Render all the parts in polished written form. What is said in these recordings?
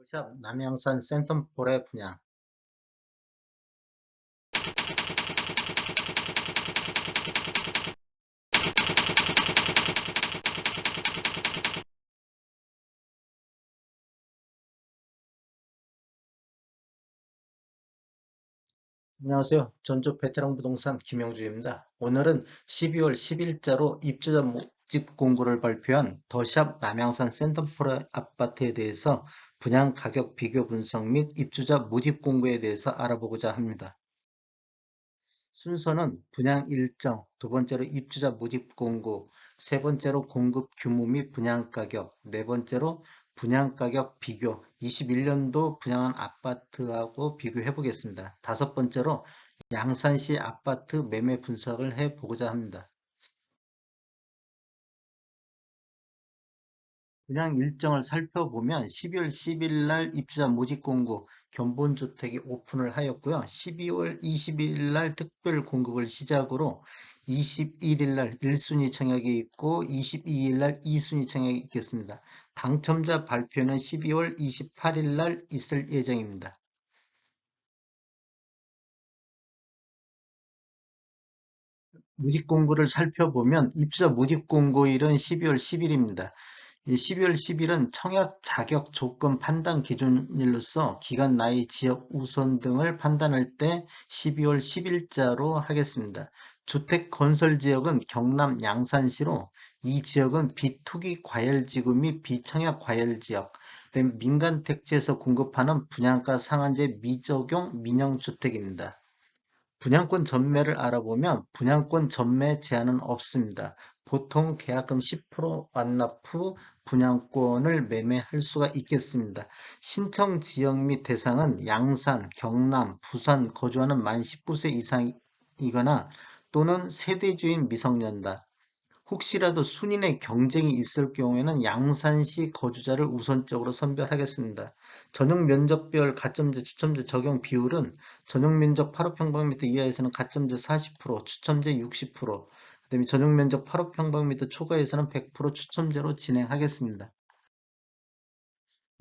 샵 남양산 센텀폴의 분양. 안녕하세요. 전주 베테랑 부동산 김영주입니다. 오늘은 12월 10일자로 입주자 모집 공고를 발표한 더샵 남양산 센텀폴의 아파트에 대해서 분양 가격 비교 분석 및 입주자 모집 공고에 대해서 알아보고자 합니다. 순서는 분양 일정, 두 번째로 입주자 모집 공고, 세 번째로 공급 규모 및 분양 가격, 네 번째로 분양 가격 비교, 21년도 분양한 아파트하고 비교해 보겠습니다. 다섯 번째로 양산시 아파트 매매 분석을 해 보고자 합니다. 분양 일정을 살펴보면 12월 10일 날 입주자 모집 공고 견본주택이 오픈을 하였고요. 12월 20일 날 특별 공급을 시작으로 21일 날 1순위 청약이 있고 22일 날 2순위 청약이 있겠습니다. 당첨자 발표는 12월 28일 날 있을 예정입니다. 모집 공고를 살펴보면 입주자 모집 공고일은 12월 10일입니다. 12월 10일은 청약 자격 조건 판단 기준일로서 기간, 나이, 지역 우선 등을 판단할 때 12월 10일자로 하겠습니다. 주택 건설 지역은 경남 양산시로 이 지역은 비투기 과열지구 및 비청약 과열지역, 민간 택지에서 공급하는 분양가 상한제 미적용 민영주택입니다. 분양권 전매를 알아보면 분양권 전매 제한은 없습니다. 보통 계약금 10% 완납 후 분양권을 매매할 수가 있겠습니다. 신청 지역 및 대상은 양산, 경남, 부산 거주하는 만 19세 이상이거나 또는 세대주인 미성년자, 혹시라도 순인의 경쟁이 있을 경우에는 양산시 거주자를 우선적으로 선별하겠습니다. 전용 면적별 가점제 추첨제 적용 비율은 전용 면적 8호평방미터 이하에서는 가점제 40%, 추첨제 60%, 그다음에 전용 면적 8호평방미터 초과에서는 100% 추첨제로 진행하겠습니다.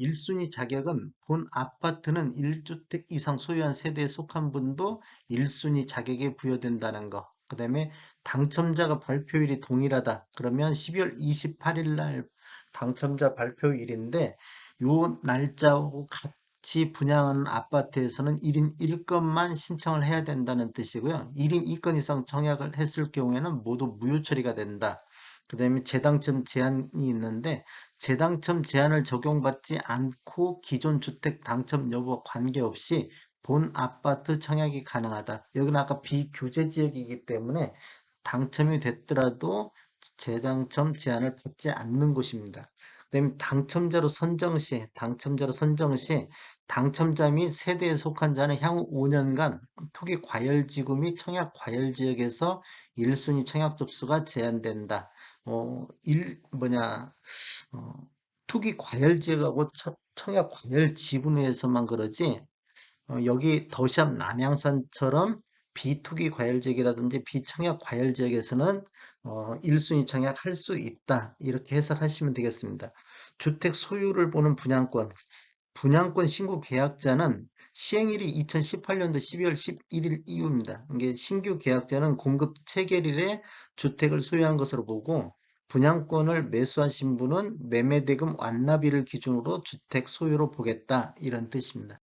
1순위 자격은 본 아파트는 1주택 이상 소유한 세대에 속한 분도 1순위 자격에 부여된다는 거. 그 다음에 당첨자가 발표일이 동일하다. 그러면 12월 28일 날 당첨자 발표일인데 요 날짜하고 같이 분양하는 아파트에서는 1인 1건만 신청을 해야 된다는 뜻이고요. 1인 2건 이상 청약을 했을 경우에는 모두 무효 처리가 된다. 그 다음에 재당첨 제한이 있는데 재당첨 제한을 적용받지 않고 기존 주택 당첨 여부와 관계없이 본 아파트 청약이 가능하다. 여기는 아까 비교제 지역이기 때문에 당첨이 됐더라도 재당첨 제한을 받지 않는 곳입니다. 그다음에 당첨자로 선정 시 당첨자 및 세대에 속한 자는 향후 5년간 토기 과열지구 및 청약 과열지역에서 1순위 청약 접수가 제한된다. 어, 투기 과열 지역하고 청약 과열 지구 내에서만 그러지, 여기 더샵 남양산처럼 비투기 과열 지역이라든지 비청약 과열 지역에서는 1순위 청약할 수 있다. 이렇게 해석하시면 되겠습니다. 주택 소유를 보는 분양권. 분양권 신고 계약자는 시행일이 2018년도 12월 11일 이후입니다. 이게 신규 계약자는 공급 체결일에 주택을 소유한 것으로 보고 분양권을 매수하신 분은 매매대금 완납일을 기준으로 주택 소유로 보겠다 이런 뜻입니다.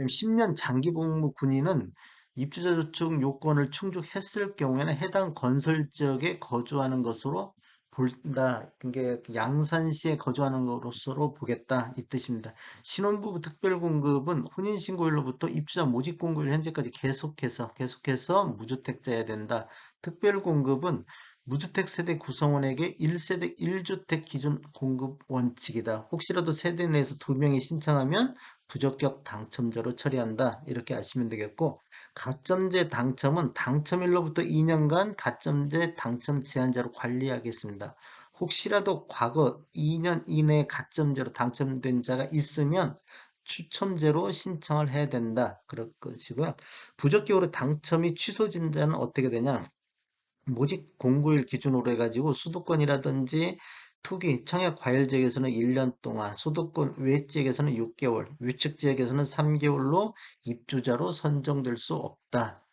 10년 장기복무 군인은 입주자 저축 요건을 충족했을 경우에는 해당 건설 지역에 거주하는 것으로 본다. 이게 양산시에 거주하는 것으로 보겠다 이 뜻입니다. 신혼부부 특별공급은 혼인신고일로부터 입주자 모집공고일 현재까지 계속해서 무주택자여야 된다. 특별공급은 무주택 세대 구성원에게 1세대 1주택 기준 공급 원칙이다. 혹시라도 세대 내에서 2명이 신청하면 부적격 당첨자로 처리한다. 이렇게 아시면 되겠고, 가점제 당첨은 당첨일로부터 2년간 가점제 당첨 제한자로 관리하겠습니다. 혹시라도 과거 2년 이내에 가점제로 당첨된 자가 있으면 추첨제로 신청을 해야 된다. 그럴 것이고요. 부적격으로 당첨이 취소된 자는 어떻게 되냐? 모집 공고일 기준으로 해가지고 수도권이라든지 투기, 청약 과열 지역에서는 1년 동안, 소득권 외 지역에서는 6개월, 위축 지역에서는 3개월로 입주자로 선정될 수 없다.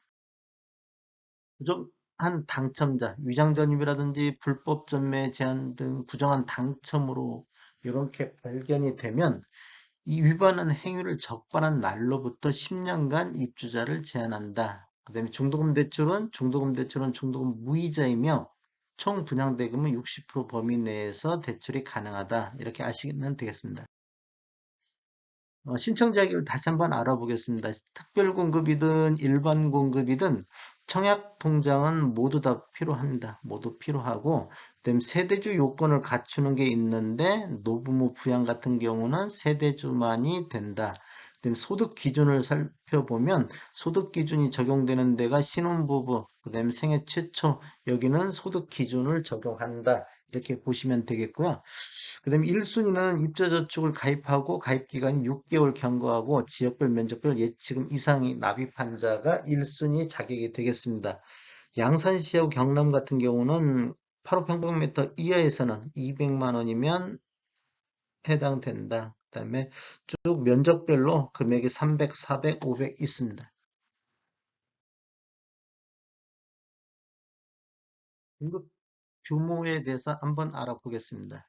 부정한 당첨자, 위장전입이라든지 불법 전매 제한 등 부정한 당첨으로 이렇게 발견이 되면 이 위반한 행위를 적발한 날로부터 10년간 입주자를 제한한다. 그다음에 중도금 대출은 중도금 무이자이며 총 분양대금은 60% 범위 내에서 대출이 가능하다. 이렇게 아시면 되겠습니다. 신청 자격을 다시 한번 알아보겠습니다. 특별 공급이든 일반 공급이든 청약 통장은 모두 다 필요합니다. 모두 필요하고, 그다음 세대주 요건을 갖추는 게 있는데 노부모 부양 같은 경우는 세대주만이 된다. 그다음 소득 기준을 살펴보면 소득 기준이 적용되는 데가 신혼부부, 그다음 생애 최초 여기는 소득 기준을 적용한다. 이렇게 보시면 되겠고요. 그다음에 1순위는 입주저축을 가입하고 가입 기간이 6개월 경과하고 지역별 면적별 예치금 이상이 납입한 자가 1순위 자격이 되겠습니다. 양산시하고 경남 같은 경우는 8호평방미터 이하에서는 200만 원이면 해당된다. 그다음에 쭉 면적별로 금액이 300, 400, 500 있습니다. 공급 규모에 대해서 한번 알아보겠습니다.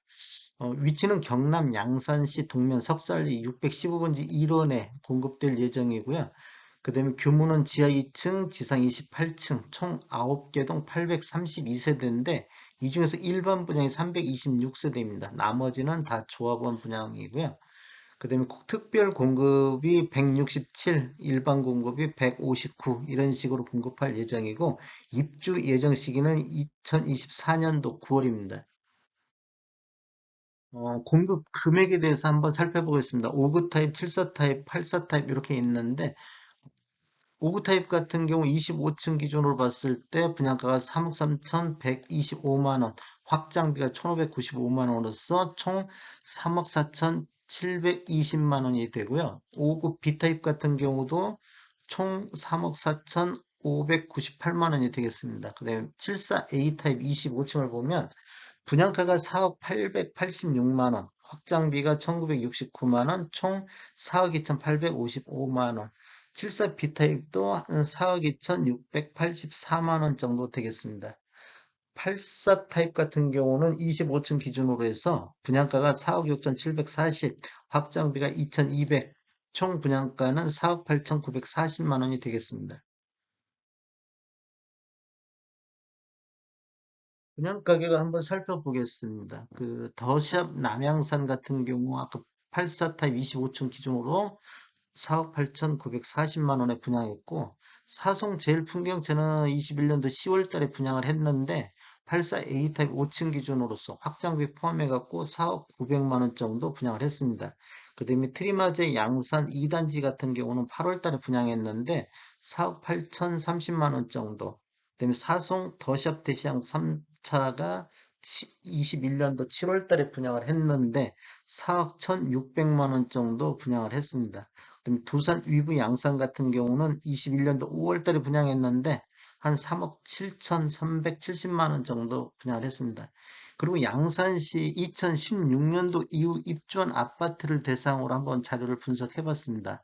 위치는 경남 양산시 동면 석살리 615번지 1원에 공급될 예정이고요. 그 다음에 규모는 지하 2층, 지상 28층, 총 9개 동 832세대인데 이 중에서 일반 분양이 326세대입니다. 나머지는 다 조합원 분양이고요. 그 다음에 특별 공급이 167, 일반 공급이 159 이런 식으로 공급할 예정이고 입주 예정 시기는 2024년도 9월입니다. 공급 금액에 대해서 한번 살펴보겠습니다. 5구 타입, 7사 타입, 8사 타입 이렇게 있는데 5구 타입 같은 경우 25층 기준으로 봤을 때 분양가가 3억 3,125만 원, 확장비가 1,595만 원으로서 총 3억 4,720만 원이 되고요. 5구 B 타입 같은 경우도 총 3억 4,598만 원이 되겠습니다. 그다음에 74 A 타입 25층을 보면 분양가가 4억 886만 원, 확장비가 1969만 원, 총 4억 2855만 원. 74 B타입도 4억 2684만 원 정도 되겠습니다. 84 타입 같은 경우는 25층 기준으로 해서 분양가가 4억 6740, 확장비가 2200, 총 분양가는 4억 8940만 원이 되겠습니다. 분양 가격을 한번 살펴보겠습니다. 그 더샵 남양산 같은 경우 아까 84 타입 25층 기준으로 4억 8,940만 원에 분양했고 사송 제일 풍경채는 21년도 10월 달에 분양을 했는데 84 A 타입 5층 기준으로서 확장비 포함해 갖고 4억 900만 원 정도 분양을 했습니다. 그다음에 트리마제 양산 2단지 같은 경우는 8월 달에 분양했는데 4억 8,030만 원 정도. 그다음에 사송 더샵 대시양 3차가 21년도 7월 달에 분양을 했는데 4억 1,600만 원 정도 분양을 했습니다. 그다음에 두산 위브 양산 같은 경우는 21년도 5월 달에 분양했는데 한 3억 7,370만 원 정도 분양을 했습니다. 그리고 양산시 2016년도 이후 입주한 아파트를 대상으로 한번 자료를 분석해 봤습니다.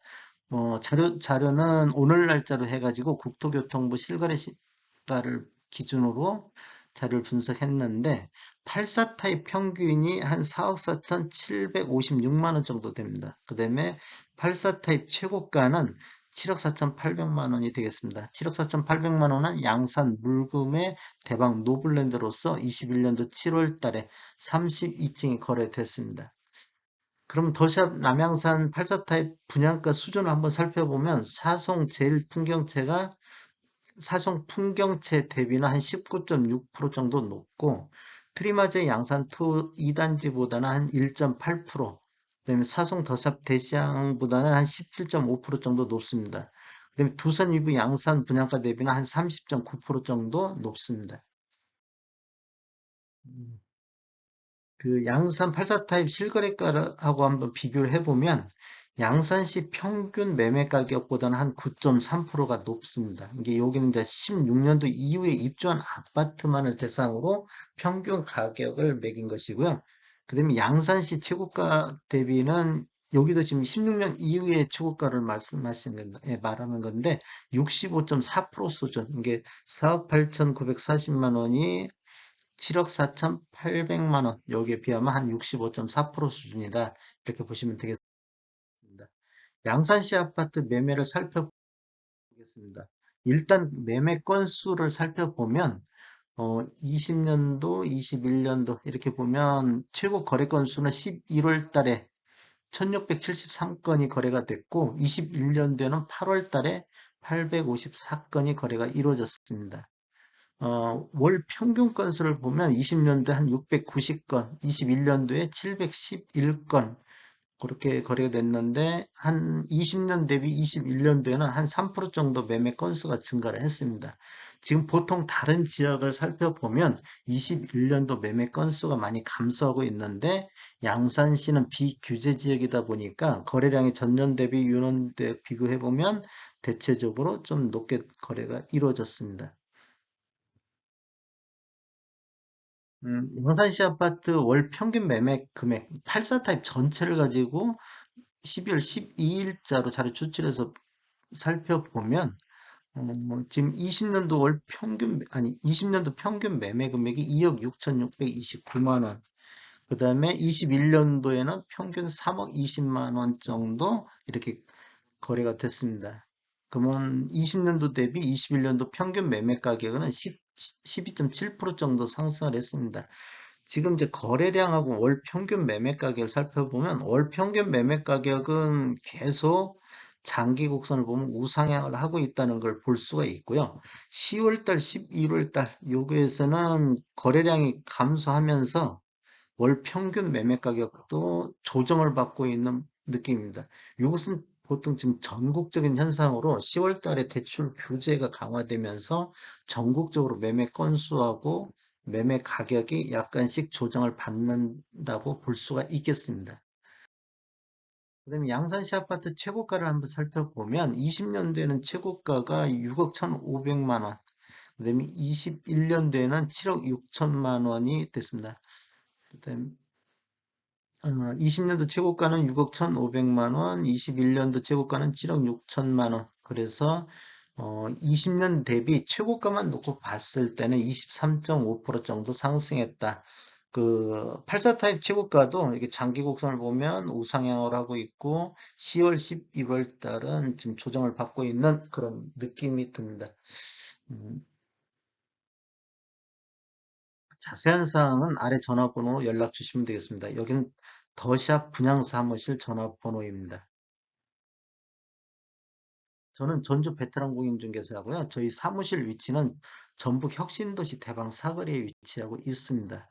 자료는 오늘 날짜로 해가지고 국토교통부 실거래가를 기준으로 자료를 분석했는데 84 타입 평균이 한 4억 4,756만 원 정도 됩니다. 그 다음에 84 타입 최고가는 7억 4,800만 원이 되겠습니다. 7억 4,800만 원은 양산 물금의 대박 노블랜드로서 21년도 7월 달에 32층이 거래됐습니다. 그럼 더샵 남양산 84 타입 분양가 수준을 한번 살펴보면 사송 풍경채 대비는 한 19.6% 정도 높고 트리마제 양산2 2단지보다는 한 1.8%, 그다음에 사송 더샵 대시양보다는 한 17.5% 정도 높습니다. 그다음에 두산 위브 양산 분양가 대비는 한 30.9% 정도 높습니다. 그 양산 84 타입 실거래가하고 한번 비교를 해보면 양산시 평균 매매 가격보다는 한 9.3%가 높습니다. 이게 여기는 이제 16년도 이후에 입주한 아파트만을 대상으로 평균 가격을 매긴 것이고요. 그다음에 양산시 최고가 대비는 여기도 지금 16년 이후에 최고가를 말하는 건데 65.4% 수준. 이게 4억 8,940만 원이 7억 4,800만 원. 여기에 비하면 한 65.4% 수준이다. 이렇게 보시면 되겠습니다. 양산시 아파트 매매를 살펴보겠습니다. 일단 매매 건수를 살펴보면 20년도, 21년도 이렇게 보면 최고 거래 건수는 11월 달에 1673건이 거래가 됐고 21년도에는 8월 달에 854건이 거래가 이루어졌습니다. 월 평균 건수를 보면 20년도에 한 690건, 21년도에 711건, 그렇게 거래가 됐는데 한 20년 대비 21년도에는 한 3% 정도 매매 건수가 증가를 했습니다. 지금 보통 다른 지역을 살펴보면 21년도 매매 건수가 많이 감소하고 있는데 양산시는 비규제 지역이다 보니까 거래량이 전년 대비 유년 대 비교해 보면 대체적으로 좀 높게 거래가 이루어졌습니다. 양산시 아파트 월 평균 매매 금액 84 타입 전체를 가지고 12월 12일자로 자료 추출해서 살펴보면 지금 20년도 월 평균 아니 20년도 평균 매매 금액이 2억 6,629만 원. 그다음에 21년도에는 평균 3억 20만 원 정도 이렇게 거래가 됐습니다. 그러면 20년도 대비 21년도 평균 매매 가격은 12.7% 정도 상승을 했습니다. 지금 이제 거래량하고 월 평균 매매 가격을 살펴보면 월 평균 매매 가격은 계속 장기 곡선을 보면 우상향을 하고 있다는 걸 볼 수가 있고요. 10월달, 11월달 여기에서는 거래량이 감소하면서 월 평균 매매 가격도 조정을 받고 있는 느낌입니다. 이것은 보통 지금 전국적인 현상으로 10월 달에 대출 규제가 강화되면서 전국적으로 매매 건수하고 매매 가격이 약간씩 조정을 받는다고 볼 수가 있겠습니다. 그다음에 양산시 아파트 최고가를 한번 살펴보면 20년도에는 최고가가 6억 1,500만 원, 그다음에 21년도에는 7억 6천만 원이 됐습니다. 그다음에 20년도 최고가는 6억 1,500만 원, 21년도 최고가는 7억 6천만 원. 그래서 20년 대비 최고가만 놓고 봤을 때는 23.5% 정도 상승했다. 그 84 타입 최고가도 이게 장기 곡선을 보면 우상향을 하고 있고 10월, 12월 달은 지금 조정을 받고 있는 그런 느낌이 듭니다. 음, 자세한 사항은 아래 전화번호로 연락 주시면 되겠습니다. 여기는 더샵 분양사무실 전화번호입니다. 저는 전주 베테랑 공인중개사고요. 저희 사무실 위치는 전북 혁신도시 대방 사거리에 위치하고 있습니다.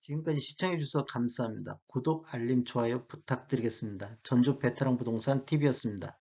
지금까지 시청해주셔서 감사합니다. 구독, 알림, 좋아요 부탁드리겠습니다. 전주 베테랑 부동산 TV였습니다.